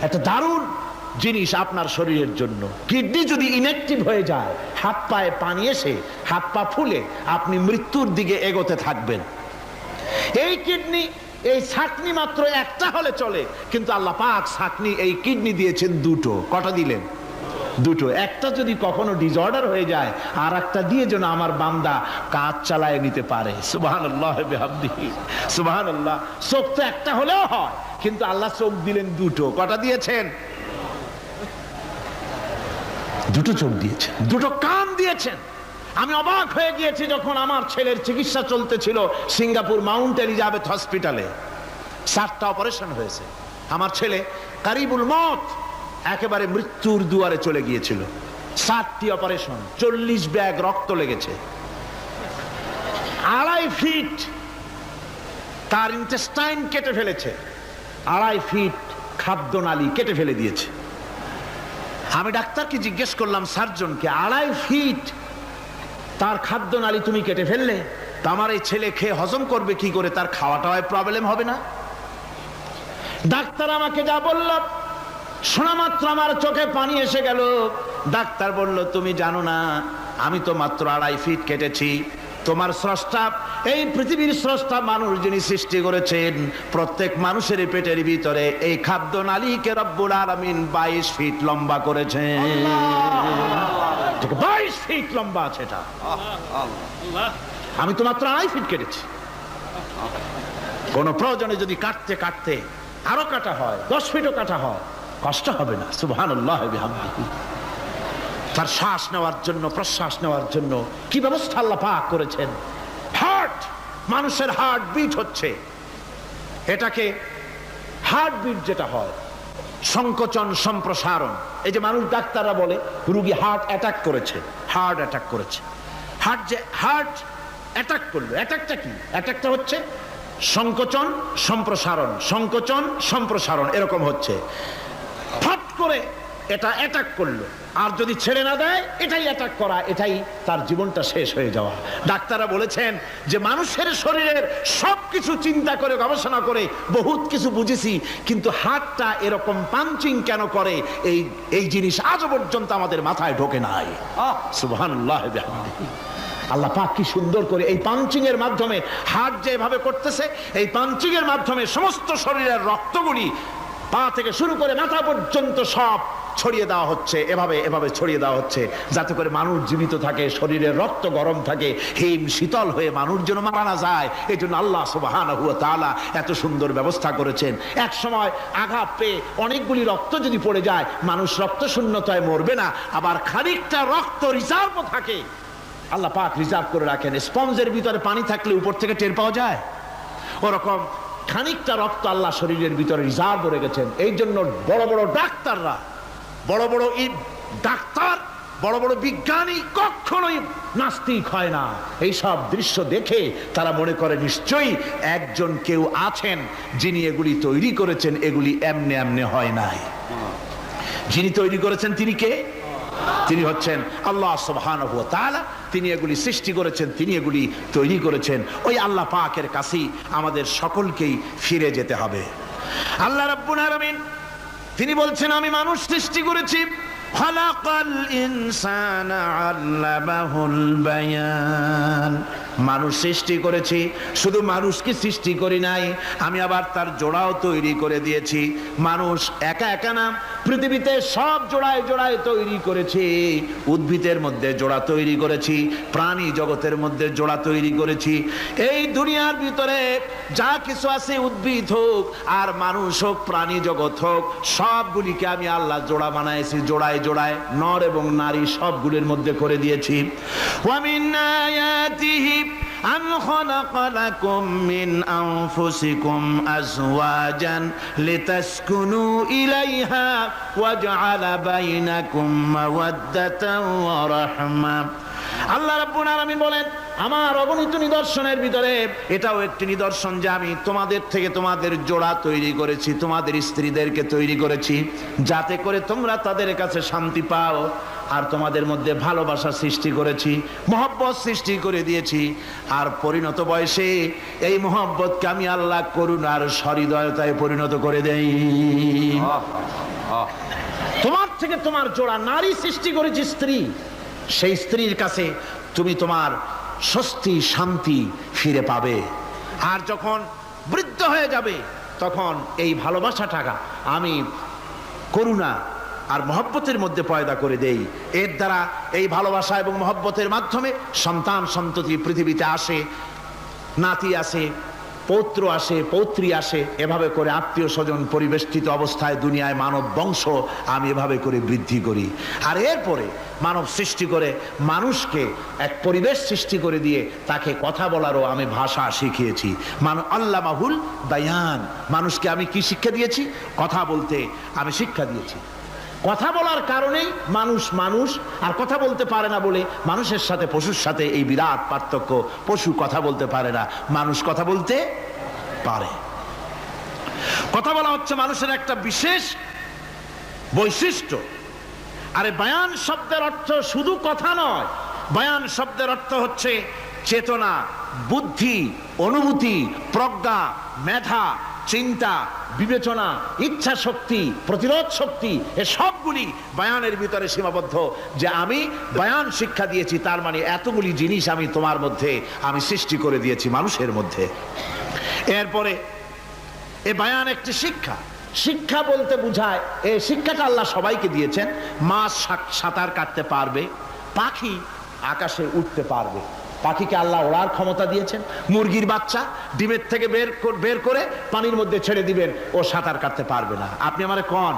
একটা দারুণ জিনিস আপনার শরীরের জন্য। কিডনি যদি ইনঅ্যাক্টিভ হয়ে যায়, হাত পায়ে পানি এসে হাত পা ফুলে আপনি মৃত্যুর দিকে এগোতে থাকবেন। এই কিডনি, এই ছাকনি মাত্র একটা হলে চলে, কিন্তু আল্লাহ পাক ছাকনি এই কিডনি দিয়েছেন দুটো। কটা দিলেন? দুটো। একটা যদি কখনো ডিসঅর্ডার হয়ে যায়, আর একটা দিয়ে যেন আমার বান্দা কাজ চালায় নিতে পারে। সুবহানাল্লাহ বিহামদিহি, সুবহানাল্লাহ। চোখ তো একটা হলেও হয়, কিন্তু আল্লাহ চোখ দিলেন দুটো। কটা দিয়েছেন? দুটো চোখ দিয়েছেন, দুটো কান দিয়েছেন। আমি অবাক হয়ে গিয়েছি যখন আমার ছেলের চিকিৎসা চলতেছিল সিঙ্গাপুর মাউন্ট এলিজাবেথ হসপিটালে। 7টা অপারেশন হয়েছে। আমার ছেলে কারিবুল মত, একেবারে মৃত্যুর দুয়ারে চলে গিয়েছিল। 7টি অপারেশন, 40 ব্যাগ রক্ত লেগেছে। 2.5 ফিট তার ইন্টেস্টাইন কেটে ফেলেছে, 2.5 ফিট খাদ্যনালী কেটে ফেলে দিয়েছে। আমি ডাক্তারকে জিজ্ঞেস করলাম, সার্জনকে, 2.5 ফিট তার খাদ্যনালী তুমি কেটে ফেললে, তা আমার এই ছেলে খেয়ে হজম করবে কি করে? তার খাওয়াটাও প্রবলেম হবে না? ডাক্তার আমাকে যা বলল, শোনা মাত্র আমার চোখে পানি এসে গেল। ডাক্তার বলল, তুমি জানো না, আমি তো মাত্র 2.5 ফিট কেটেছি। তোমার স্রষ্টা, এই পৃথিবীর স্রষ্টা মানুষ যিনি সৃষ্টি করেছেন, প্রত্যেক মানুষের পেটের ভিতরে এই খাদ্যনালীকে রব্বুল আলামিন 22 ফিট লম্বা করেছেন। 22 ফিট লম্বা আছে এটা। আমি তো মাত্র 2.5 ফিট কেটেছি। কোন প্রয়োজনে যদি কাটতে কাটতে আরো কাটা হয়, 10 ফিটও কাটা হয়, কষ্ট হবে না। সুবহানাল্লাহ বিহামদিহি। তার শ্বাস নেওয়ার জন্য, প্রশ্বাস নেওয়ার জন্য কি ব্যবস্থা আল্লাহ পাক করেছেন। হার্ট, মানুষের হার্ট বিট হচ্ছে, এটাকে হার্ট বিট যেটা হয়, সংকোচন সম্প্রসারণ। এই যে মানুষ, ডাক্তাররা বলে রোগী হার্ট অ্যাটাক করেছে, হার্ট অ্যাটাক করেছে। হার্ট অ্যাটাক করলো, অ্যাটাকটা কি? অ্যাটাকটা হচ্ছে সংকোচন সম্প্রসারণ, সংকোচন সম্প্রসারণ, এরকম হচ্ছে। ফট করে এটা অ্যাটাক করলো, আর যদি ছেড়ে না দেয়, এটাই অ্যাটাক করা, এটাই তার জীবনটা শেষ হয়ে যাওয়া। ডাক্তাররা বলেছেন যে মানুষের শরীরের সবকিছু চিন্তা করে, গবেষণা করে বহুত কিছু বুঝেছি, কিন্তু হার্টটা এরকম পাঞ্চিং কেন করে, এই জিনিস আজও পর্যন্ত আমাদের মাথায় ঢোকে নাই। সুবহানাল্লাহ বিহামদিহি। আল্লাহ পাক কি সুন্দর করে এই পাঞ্চিং এর মাধ্যমে, হার্ট যেভাবে করতেছে, এই পাঞ্চিং এর মাধ্যমে সমস্ত শরীরের রক্তগুলি পা থেকে শুরু করে মাথা পর্যন্ত সব ছড়িয়ে দেওয়া হচ্ছে। এভাবে এভাবে ছড়িয়ে দেওয়া হচ্ছে যাতে করে মানুষ জীবিত থাকে, শরীরের রক্ত গরম থাকে, হিম শীতল হয়ে মানুষ যেন মারা না যায়। এই জন্য আল্লাহ সুবহানাহু ওয়া তাআলা এত সুন্দর ব্যবস্থা করেছেন। এক সময় আঘাত পেয়ে অনেকগুলি রক্ত যদি পড়ে যায়, মানুষ রক্ত শূন্যতায় মরবে না, আবার খানিকটা রক্ত রিজার্ভও থাকে। আল্লাহ পাক রিজার্ভ করে রাখেন। স্পঞ্জের ভিতরে পানি থাকলে উপর থেকে টের পাওয়া যায়, ওরকম খানিকটা রক্ত আল্লাহ শরীরের ভিতরে রিজার্ভ করে রেখেছেন। এই জন্য বড় বড় ডাক্তাররা, বড় বড় ডাক্তার, বড় বড় বিজ্ঞানী কখনোই নাস্তিক হয় না। এই সব দৃশ্য দেখে তারা মনে করে নিশ্চয়ই একজন কেউ আছেন যিনি এগুলি তৈরি করেছেন, এগুলি এমনি এমনি হয় নাই। যিনি তৈরি করেছেন তিনি কে? তিনি হচ্ছেন আল্লাহ সুবহানাহু ওয়া তাআলা। তিনি এগুলি সৃষ্টি করেছেন, তিনি এগুলি তৈরি করেছেন। ওই আল্লাহ পাকের কাছেই আমাদের সকলকেই ফিরে যেতে হবে। আল্লাহ রাব্বুল আলামিন তিনি বলছেন, আমি মানুষ সৃষ্টি করেছি, খালাকাল ইনসানা আল্লামাহুল বায়ান। মানুষ সৃষ্টি করেছি, শুধু মানুষকে সৃষ্টি করি নাই, আমি আবার তার জোড়াও তৈরি করে দিয়েছি। মানুষ একা একা না, পৃথিবীতে সব জোড়ায় জোড়ায় তৈরি করেছি। উদ্ভিদের মধ্যে জোড়া তৈরি করেছি, প্রাণী জগতের মধ্যে জোড়া তৈরি করেছি। এই দুনিয়ার ভিতরে যা কিছু আছে, উদ্ভিদ হোক আর মানুষ হোক, প্রাণী জগৎ হোক, সবগুলিকে আমি আল্লাহ জোড়া বানাইছি, জোড়ায় জোড়ায় নর এবং নারী সবগুলির মধ্যে করে দিয়েছি। ওয়া মিন আয়াতিহি আন খালাকা লাকুম মিন আনফুসিকুম আজওয়াজান লিতাসকুনু ইলাইহা ওয়া জাআলা বাইনাকুম মাওয়াদ্দাতান ওয়া রাহমা। আল্লাহ রাব্বুল আলামিন বলেন, আমার অগণিত নিদর্শনের ভিতরে এটাও একটি নিদর্শন যে আমি তোমাদের থেকে তোমাদের জোড়া তৈরি করেছি, তোমাদের স্ত্রীদেরকে তৈরি করেছি, যাতে করে তোমরা তাদের কাছে শান্তি পাও। আর তোমাদের মধ্যে ভালোবাসা সৃষ্টি করেছি, মহব্বত সৃষ্টি করে দিয়েছি। আর পরিণত বয়সে এই মহব্বতকে আমি আল্লাহ করুণার সহৃদয়তায় পরিণত করে দেই। তোমার থেকে তোমার জোড়া নারী সৃষ্টি করেছি, স্ত্রী। সেই স্ত্রীর কাছে তুমি তোমার স্বস্তি শান্তি ফিরে পাবে। আর যখন বৃদ্ধ হয়ে যাবে তখন এই ভালোবাসাটাকে আমি করুণা আর মহব্বতের মধ্যে পয়দা করে দেই। এর দ্বারা এই ভালোবাসা এবং মহব্বতের মাধ্যমে সন্তান সন্ততি পৃথিবীতে আসে, নাতি আসে, পৌত্র আসে, পৌত্রী আসে। এভাবে করে আত্মীয় স্বজন পরিবেষ্টিত অবস্থায় দুনিয়ায় মানব বংশ আমি এভাবে করে বৃদ্ধি করি। আর এরপরে মানব সৃষ্টি করে মানুষকে এক পরিবেশ সৃষ্টি করে দিয়ে তাকে কথা বলারও আমি ভাষা শিখিয়েছি। আল্লামাহুল বায়ান, মানুষকে আমি কি শিক্ষা দিয়েছি? কথা বলতে আমি শিক্ষা দিয়েছি। কথা বলার কারণেই মানুষ মানুষ, আর কথা বলতে পারে না বলে মানুষের সাথে পশুর সাথে এই বিরাট পার্থক্য। পশু কথা বলতে পারে না, মানুষ কথা বলতে পারে। কথা বলা হচ্ছে মানুষের একটা বিশেষ বৈশিষ্ট্য। আরে বায়ান শব্দের অর্থ শুধু কথা নয়, বায়ান শব্দের অর্থ হচ্ছে চেতনা, বুদ্ধি, অনুভূতি, প্রজ্ঞা, মেধা, চিন্তা, বিবেচনা, ইচ্ছা শক্তি, প্রতিরোধ শক্তি, এ সবগুলি বায়ানের ভিতরে সীমাবদ্ধ। যে আমি বায়ান শিক্ষা দিয়েছি, তার মানে এতগুলি জিনিস আমি তোমার মধ্যে আমি সৃষ্টি করে দিয়েছি মানুষের মধ্যে। এরপরে এ বায়ান একটি শিক্ষা। শিক্ষা বলতে বোঝায়, এই শিক্ষাটা আল্লাহ সবাইকে দিয়েছেন। মাছ সাঁতার কাটতে পারবে, পাখি আকাশে উঠতে পারবে। পাখিকে আল্লাহ ওড়ার ক্ষমতা দিয়েছেন। মুরগির বাচ্চা ডিমের থেকে বের করে পানির মধ্যে ছেড়ে দিবেন, ও সাঁতার কাটতে পারবে না। আপনি আমারে কোন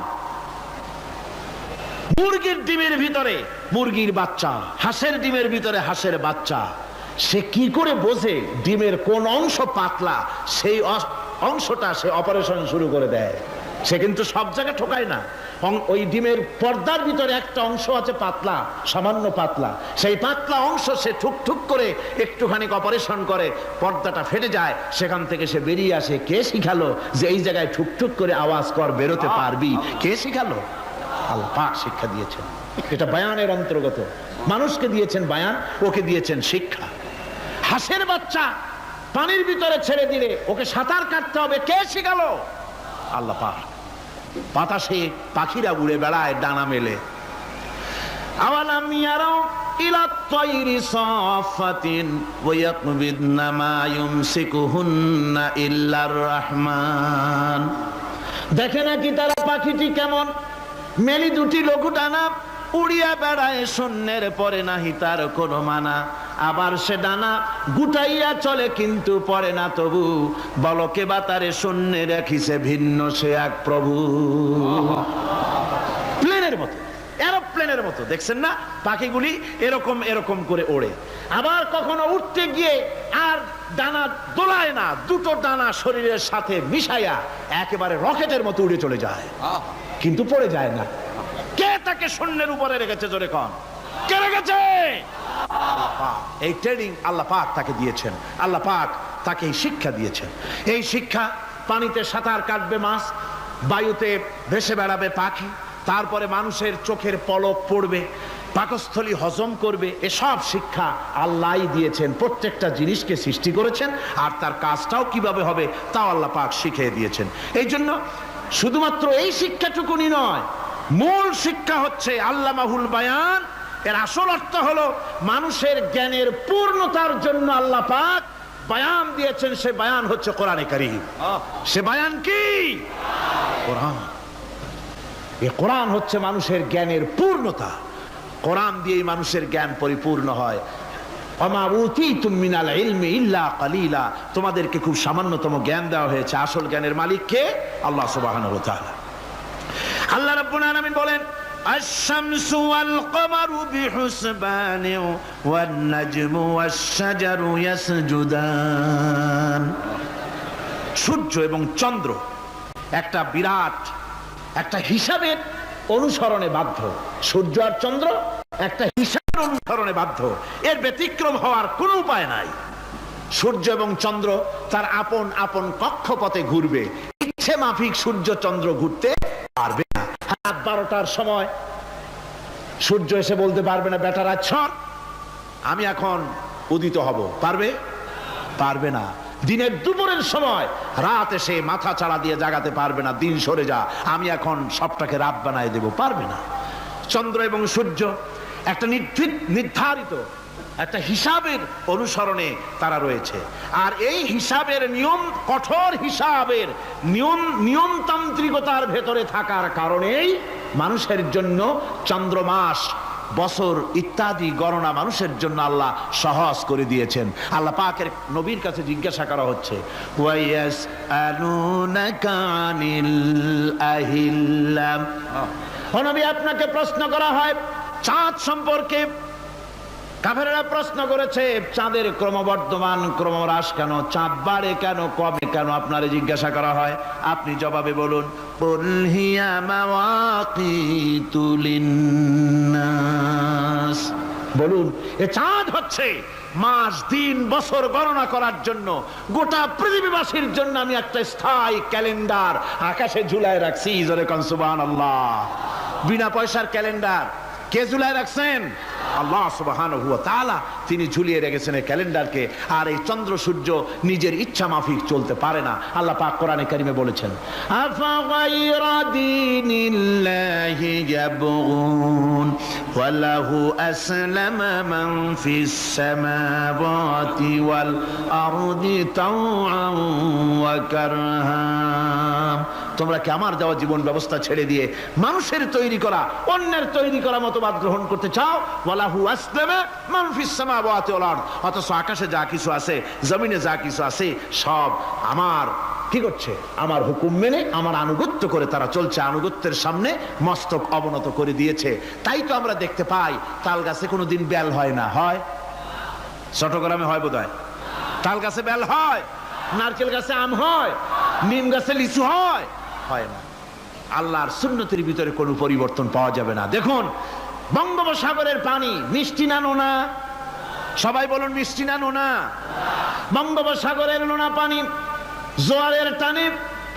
মুরগির ডিমের ভিতরে মুরগির বাচ্চা, হাঁসের ডিমের ভিতরে হাঁসের বাচ্চা, সে কি করে বোঝে ডিমের কোন অংশ পাতলা? সেই অংশটা সে অপারেশন শুরু করে দেয়। সে কিন্তু সব জায়গায় ঠোকায় না। ওই ডিমের পর্দার ভিতরে একটা অংশ আছে পাতলা, সামান্য পাতলা। সেই পাতলা অংশ সে ঠুক করে একটুখানি অপারেশন করে, পর্দাটা ফেটে যায়, সেখান থেকে সে বেরিয়ে আসে। কে শিখালো যে এই জায়গায় ঠুক করে আওয়াজ কর, বেরোতে পারবি? কে শিখালো? আল্লাহ পাক শিক্ষা দিয়েছেন। এটা বায়ানের অন্তর্গত। মানুষকে দিয়েছেন বায়ান, ওকে দিয়েছেন শিক্ষা। হাঁসের বাচ্চা পানির ভিতরে ছেড়ে দিলে ওকে সাঁতার কাটতে হবে, কে শিখালো? আল্লাহ পাক। বাতাসে পাখিরা উড়ে বেড়ায় ডানা মেলে। আওয়ালাম ইয়ারাউ ইলা তায়রি সাফাতিন ওয়া ইয়াকবিদনা মা ইউমসিকুহুন্না ইল্লার রহমান। দেখে নাকি তারা পাখিটি কেমন? মেলি দুটি লঘু ডানা, উড়িয়া বেড়ায় শূন্যের পরে নাহি তার কোনো মানা। আবার সে ডানা গুটাইয়া চলে কিন্তু পড়ে না তবু, বলকে বাতারে শূন্যে রাখিছে ভিন্ন সে এক প্রভু। প্লেনের মতো, এরোপ্লেনের মতো দেখছেন না পাখিগুলি এরকম এরকম করে ওড়ে। আবার কখনো উঠতে গিয়ে আর ডানা দোলায় না, দুটো ডানা শরীরের সাথে মিশাইয়া একেবারে রকেটের মতো উড়ে চলে যায়, কিন্তু পড়ে যায় না। কে তাকে শূন্যের উপরে রেখেছে? জোরে কন, কে রেখেছে? এই ট্রেনিং আল্লাহ পাক তাকে দিয়েছেন। আল্লাহ পাক তাকে এই শিক্ষা দিয়েছেন। এই শিক্ষা, পানিতে সাঁতার কাটবে মাছ, বায়ুতে ভেসে বেড়াবে পাখি, তারপরে মানুষের চোখের পলক পড়বে, পাকস্থলী হজম করবে, এসব শিক্ষা আল্লাহই দিয়েছেন। প্রত্যেকটা জিনিসকে সৃষ্টি করেছেন, আর তার কাজটাও কিভাবে হবে তাও আল্লাহ পাক শিখিয়ে দিয়েছেন। এই জন্য শুধুমাত্র এই শিক্ষাটুকুনি নয়, মূল শিক্ষা হচ্ছে আল্লামাহুল বায়ান। এর আসল অর্থ হলো মানুষের জ্ঞানের পূর্ণতার জন্য আল্লাহ পাক বায়ান দিয়েছেন। সে বায়ান হচ্ছে কোরআনে কারীম। সে বায়ান কি? কোরআন। এই কোরআন হচ্ছে মানুষের জ্ঞানের পূর্ণতা। কোরআন দিয়েই মানুষের জ্ঞান পরিপূর্ণ হয়। ওমা উতীতুম মিনাল ইলমি ইল্লা কালিলা, তোমাদেরকে খুব সামান্যতম জ্ঞান দেওয়া হয়েছে। আসল জ্ঞানের মালিক কে? আল্লাহ সুবহানাহু ওয়া তাআলা। আল্লাহ রাব্বুল আলামিন বলেন, আশ-শামসু ওয়াল কমারু বিহুসবানি ওয়ান নাজমু ওয়াশ-শাজারু ইয়াসজুদান। সূর্য এবং চন্দ্র একটা বিরাট একটা হিসাবের অনুসরণে বাধ্য। সূর্য আর চন্দ্র একটা হিসাবের অনুসরণে বাধ্য, এর ব্যতিক্রম হওয়ার কোনো উপায় নাই। সূর্য এবং চন্দ্র তার আপন আপন কক্ষপথে ঘুরবে, ইচ্ছে মাফিক সূর্য চন্দ্র ঘুরতে পারবে না। রাত 12টার সময় সূর্য এসে বলতে পারবে না বেটা রাত সর, আমি এখন উদিত হব, পারবে? পারবে না। দিনের দুপুরের সময় রাত এসে মাথা চাড়া দিয়ে জাগাতে পারবে না, দিন সরে যা, আমি এখন সবটাকে রাত বানায় দেব, পারবে না। চন্দ্র এবং সূর্য একটা নির্ধারিত একটা হিসাবের অনুসরণে তারা রয়েছে, আর এই হিসাবের নিয়ম, কঠোর হিসাবের নিয়মতান্ত্রিকতার ভেতরে থাকার কারণেই মানুষের জন্য চন্দ্র, মাস, বছর ইত্যাদি গণনা মানুষের জন্য আল্লাহ সহজ করে দিয়েছেন। আল্লাহ পাকের নবীর কাছে জিজ্ঞাসা করা হচ্ছে, ও নবী, আপনাকে প্রশ্ন করা হয় চাঁদ সম্পর্কে। কাফেররা প্রশ্ন করেছে চাঁদের ক্রমবর্ধমান ক্রমহ্রাস কেন, চাঁদ বাড়ে কেন, কমে কেন, আপনারে জিজ্ঞাসা করা হয়, আপনি জবাবে বলুন, কুল হিয়া মাওয়াকিতু লিন্নাস, বলুন এ চাঁদ হচ্ছে মাস, দিন, বছর গণনা করার জন্য, গোটা পৃথিবীবাসীর জন্য আমি একটা স্থায়ী ক্যালেন্ডার আকাশে ঝুলায় রাখছি। জোরে কোন সুবহানাল্লাহ। বিনা পয়সার ক্যালেন্ডার কে ঝুলায় রাখছেন? আল্লাহ সুবহানাহু ওয়া তাআলা তিনি ঝুলিয়ে রেখেছেন এই ক্যালেন্ডারকে। আর এই চন্দ্র সূর্য নিজের ইচ্ছা মাফিক চলতে পারে না। আল্লাহ পাক কোরআনে কারিমে বলেছেন, আফা গায়রা দীনিল্লাহি ইয়াবগুন ওয়া লাহু আসলামা মান ফিস সামাওয়াতি ওয়াল আরদি তাওআন ওয়া কারহা। তোমরা কি আমার দেওয়া জীবন ব্যবস্থা ছেড়ে দিয়ে মানুষের তৈরি করা, অন্যের তৈরি করা মতবাদ গ্রহণ করতে চাও? ওয়ালাহু আসলামা মান ফিস সামাওয়াতি ওয়াল আরদ, অথচ আকাশে যা কিছু আছে, জমিনে যা কিছু আছে, সব আমার কি করছে? আমার হুকুম মেনে, আমার আনুগত্য করে তারা চলছে। আনুগত্যের সামনে মস্তক অবনত করে দিয়েছে। তাই তো আমরা দেখতে পাই তাল গাছে কোনোদিন বেল হয় না, হয়? চট্টগ্রামে হয় বোধহয়। তাল গাছে বেল হয়, নারকেল গাছে আম হয়, নিম গাছে লিচু হয়? হয় না। আল্লাহর সুন্নতের ভিতরে কোনো পরিবর্তন পাওয়া যাবে না। দেখুন বঙ্গোপসাগরের পানি মিষ্টি না নোনা? সবাই বলুন মিষ্টি না নোনা? বঙ্গোপসাগরের নোনা পানি জোয়ারের টানে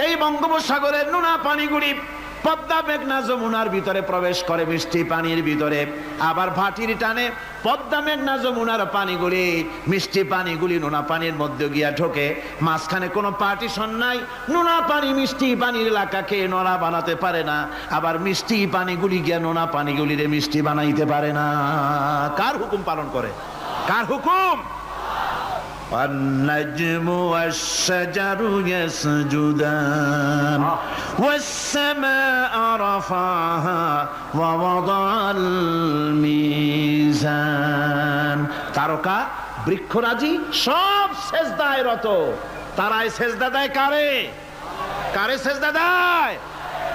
এই বঙ্গোপসাগরের নোনা পানিগুলি পদ্মা, মেঘনা, যমুনার ভিতরে প্রবেশ করে মিষ্টি পানির ভিতরে। আবার ভাটির টানে পদ্মা, মেঘনা, যমুনার পানিগুলি, মিষ্টি পানিগুলি নোনা পানির মধ্যে গিয়া ঢোকে। মাঝখানে কোনো পার্টিশন নাই। নোনা পানি মিষ্টি পানির এলাকাকে নোনা বানাতে পারে না, আবার মিষ্টি পানিগুলি গিয়া নোনা পানিগুলিরে মিষ্টি বানাইতে পারে না। কার হুকুম পালন করে? কার হুকুম? والنجم والشجر يسجدان والسماء رفعها ووضع الميزان। তারকা, বৃক্ষরাজি সব সেজদায় রত। তারাই সেজদা দেয় কারে? কারে সেজদা দেয়?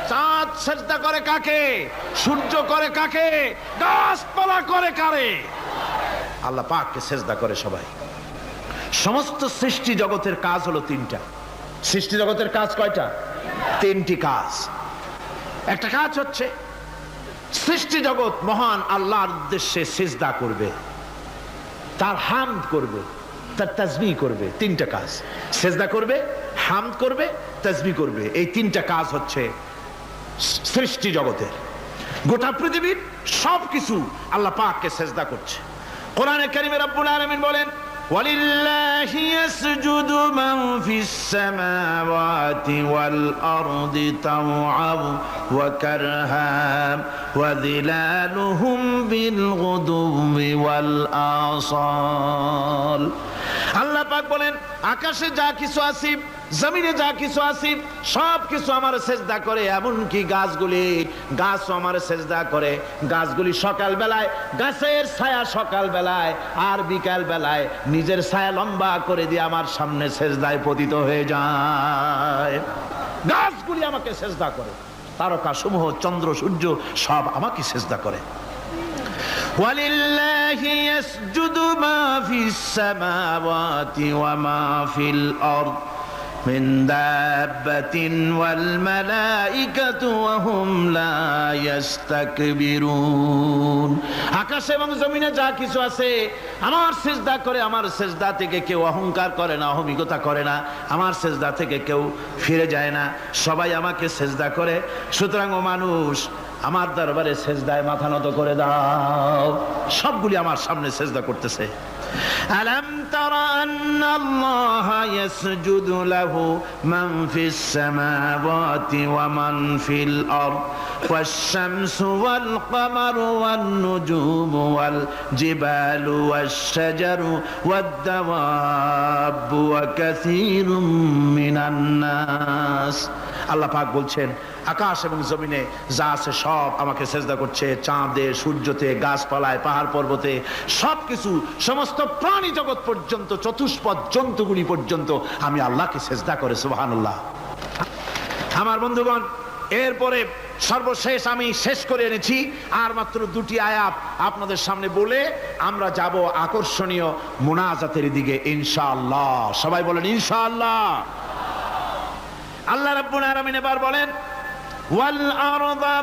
চাঁদ সেজদা করে কাকে? সূর্য করে কাকে? গাছপালা করে কারে? আল্লাহ পাককে সেজদা করে সবাই। সমস্ত সৃষ্টি জগতের কাজ হলো তিনটা। সৃষ্টি জগতের কাজ কয়টা? তিনটি কাজ। একটা কাজ হচ্ছে সৃষ্টি জগৎ মহান আল্লাহর উদ্দেশ্যে সিজদা করবে, তার হামদ করবে, তার তাসবিহ করবে। তিনটা কাজ, সিজদা করবে, হামদ করবে, তাসবিহ করবে। এই তিনটা কাজ হচ্ছে সৃষ্টি জগতের। গোটা পৃথিবীর সবকিছু আল্লাহ পাককে সিজদা করছে। কোরআনে কারিমে রব্বুল আলামিন বলেন, وَلِلَّهِ يَسْجُدُ مَنْ فِي السَّمَاوَاتِ وَالْأَرْضِ طَوْعًا وَكَرْهًا وَظِلَالُهُمْ بِالْغُدُوِّ وَالْآصَالِ। আল্লাহ পাক বলেন, আকাশে যা কিছু আছে, জমিনে যা কিছু আছে, সব কিছু আমার সেজদা করে। এমনকি গাছগুলি, গাছও আমার সেজদা করে। গাছগুলি সকাল বেলায়, গাছের ছায়া সকাল বেলায় আর বিকাল বেলায় নিজের ছায়া লম্বা করে দিয়ে আমার সামনে সেজদায় পতিত হয়ে যায়। গাছগুলি আমাকে সেজদা করে। তারকা সমূহ, চন্দ্র, সূর্য সব আমাকে সেজদা করে। وَلِلَّهِ يَسْجُدُ مَا فِي السَّمَاوَاتِ وَمَا فِي الْأَرْضِ مِنْ دَابَّةٍ وَالْمَلَائِكَةُ وَهُمْ لَا يَسْتَكْبِرُونَ। আকাশ এবং জমিনে যা কিছু আছে আমার সিজদা করে। আমার সিজদা থেকে কেউ অহংকার করে না, অহমিকতা করে না। আমার সিজদা থেকে কেউ ফিরে যায় না, সবাই আমাকে সিজদা করে। সুতরাং ও মানুষ, আমার দরবারে সেজদায় মাথা নত করে দাও। সবগুলি আমার সামনে সেজদা করতেছে। আলাম তারা আন্নাল্লাহা ইয়াসজুদু লাহু মান ফিস সামাওয়াতি ওয়া মান ফিল আরদ ওয়াশ-শামসু ওয়াল কামারু ওয়ান নুজুমু ওয়াল জিবালু ওয়াশ-শাজারু ওয়াদ-দাওয়াবু ওয়া কাসীরুম মিনান নাস। আল্লাহ পাক বলছেন, আকাশ এবং জমিনে যা আছে সব আমাকে সেজদা করছে। চাঁদে, সূর্যতে, গাছপালায়, পাহাড় পর্বতে, সবকিছু, সমস্ত প্রাণী জগৎ পর্যন্ত, চতুষ্পদ জন্তুগুলি পর্যন্ত আমি আল্লাহকে সেজদা করে। সুবহানাল্লাহ। আমার বন্ধুগণ, এরপরে সর্বশেষ আমি শেষ করে এনেছি আর মাত্র দুটি আয়াত আপনাদের সামনে বলে আমরা যাব আকর্ষণীয় মুনাজাতের দিকে ইনশাআল্লাহ। সবাই বলেন ইনশাআল্লাহ। আল্লাহ রাব্বুল আলামিন এবার বলেন, ওয়াল আরদা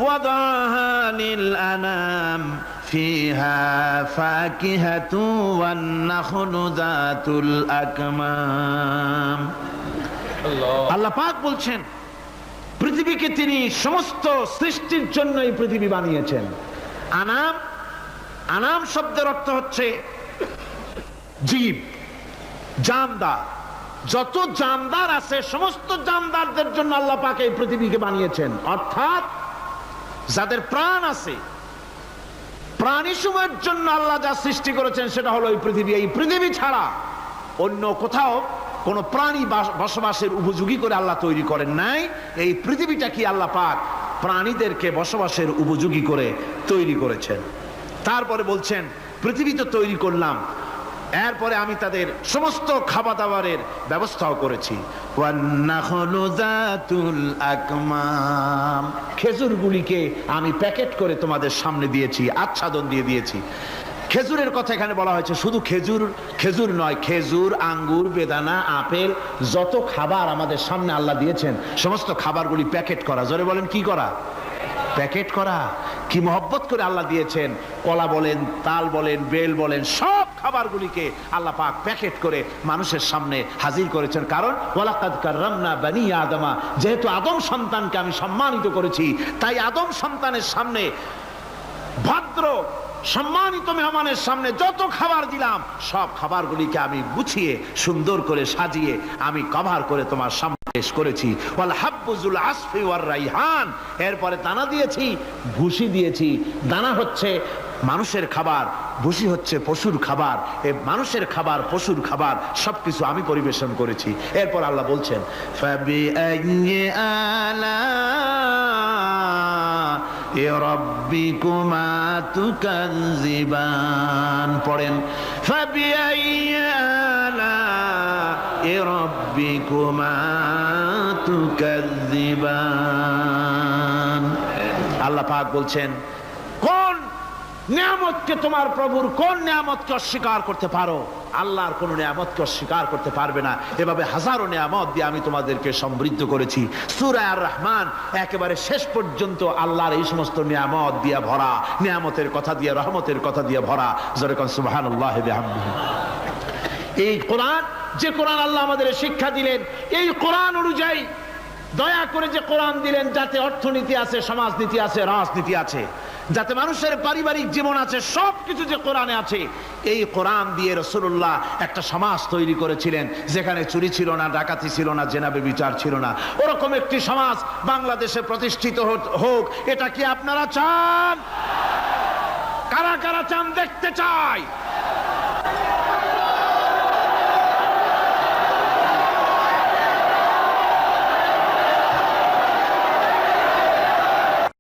ওয়াদাহা লিল আনাম ফিহা ফাকিহাতু ওয়ান নাখলু যাতুল আকমাম। আল্লাহ পাক বলছেন, পৃথিবীকে তিনি সমস্ত সৃষ্টির জন্য এই পৃথিবী বানিয়েছেন। আনাম, আনাম শব্দের অর্থ হচ্ছে জীব, জানদার। যত জানদার আছে সমস্ত জানদারদের জন্য আল্লাহ পাক এই পৃথিবীকে বানিয়েছেন। অর্থাৎ যাদের প্রাণ আছে, প্রাণী সময়ের জন্য আল্লাহ যা সৃষ্টি করেছেন সেটা হলো এই পৃথিবী। এই পৃথিবী ছাড়া অন্য কোথাও কোন প্রাণী বসবাসের উপযোগী করে আল্লাহ তৈরি করেন নাই। এই পৃথিবীটা কি আল্লাহ পাক প্রাণীদেরকে বসবাসের উপযোগী করে তৈরি করেছেন। তারপরে বলছেন, পৃথিবী তো তৈরি করলাম, এরপরে আমি তাদের সমস্ত খাবার দাবারের ব্যবস্থাও করেছি। খেজুরগুলিকে আমি প্যাকেট করে তোমাদের সামনে দিয়েছি, আচ্ছাদন দিয়ে দিয়েছি। খেজুরের কথা এখানে বলা হয়েছে, শুধু খেজুর খেজুর নয়, খেজুর, আঙ্গুর, বেদানা, আপেল, যত খাবার আমাদের সামনে আল্লাহ দিয়েছেন সমস্ত খাবারগুলি প্যাকেট করা। জোরে বলেন, কি করা? প্যাকেট করা। কি মহব্বত করে আল্লাহ দিয়েছেন। কলা বলেন, তাল বলেন, বেল বলেন, সব খাবারগুলিকে আল্লাহ পাক প্যাকেট করে মানুষের সামনে হাজির করেছেন। কারণ ওয়ালাকাদ কাররামনা বানি আদমা, যেহেতু আদম সন্তানকে আমি সম্মানিত করেছি, তাই আদম সন্তানের সামনে, ভদ্র সম্মানিত মেহমানের সামনে যত খাবার দিলাম সব খাবারগুলিকে আমি গুছিয়ে সুন্দর করে সাজিয়ে আমি কভার করে তোমার সামনে পেশ করেছি। ওয়াল হাব্বুজুল আসফি ওয়ার রাইহান, এরপরে দানা দিয়েছি, ভুসি দিয়েছি। দানা হচ্ছে মানুষের খাবার, ভুসি হচ্ছে পশুর খাবার। এই মানুষের খাবার, পশুর খাবার সবকিছু আমি পরিবেশন করেছি। এরপর আল্লাহ বলছেন, ফাবিআইয়ি আলা'i রাব্বিকুমা তুকাযযিবান। পড়েন, ফাবিআইয়ি আলা'i রাব্বিকুমা তুকাযযিবান। আল্লাহ পাক বলছেন, কোন নিয়ামতকে, তোমার প্রভুর কোন নিয়ামতকে অস্বীকার করতে পারো? আল্লাহর কোন নিয়ামতকে অস্বীকার করতে পারবে না। এভাবে হাজারো নিয়ামত দিয়ে আমি তোমাদেরকে সমৃদ্ধ করেছি। সূরা আর রহমান একেবারে শেষ পর্যন্ত আল্লাহর এই সমস্ত নিয়ামত দিয়ে ভরা, নিয়ামতের কথা দিয়ে, রহমতের কথা দিয়ে ভরা। জোরে কোন সুবহানাল্লাহ বিহামদিহি। এই কোরআন, যে কোরআন আল্লাহ আমাদের শিক্ষা দিলেন, এই কোরআন অনুযায়ী দয়া করে যে কোরআন দিলেন, যাতে অর্থনীতি আছে, সমাজনীতি আছে, রাজনীতি আছে, যাতে মানুষের পারিবারিক জীবন আছে, সবকিছু যে কোরআনে আছে। এই কোরআন দিয়ে রাসূলুল্লাহ একটা সমাজ তৈরি করেছিলেন যেখানে চুরি ছিল না, ডাকাতি ছিল না, জেনা ব্যভিচার ছিল না। ওরকম একটি সমাজ বাংলাদেশে প্রতিষ্ঠিত হোক, এটা কি আপনারা চান? কারা কারা চান? দেখতে চাই।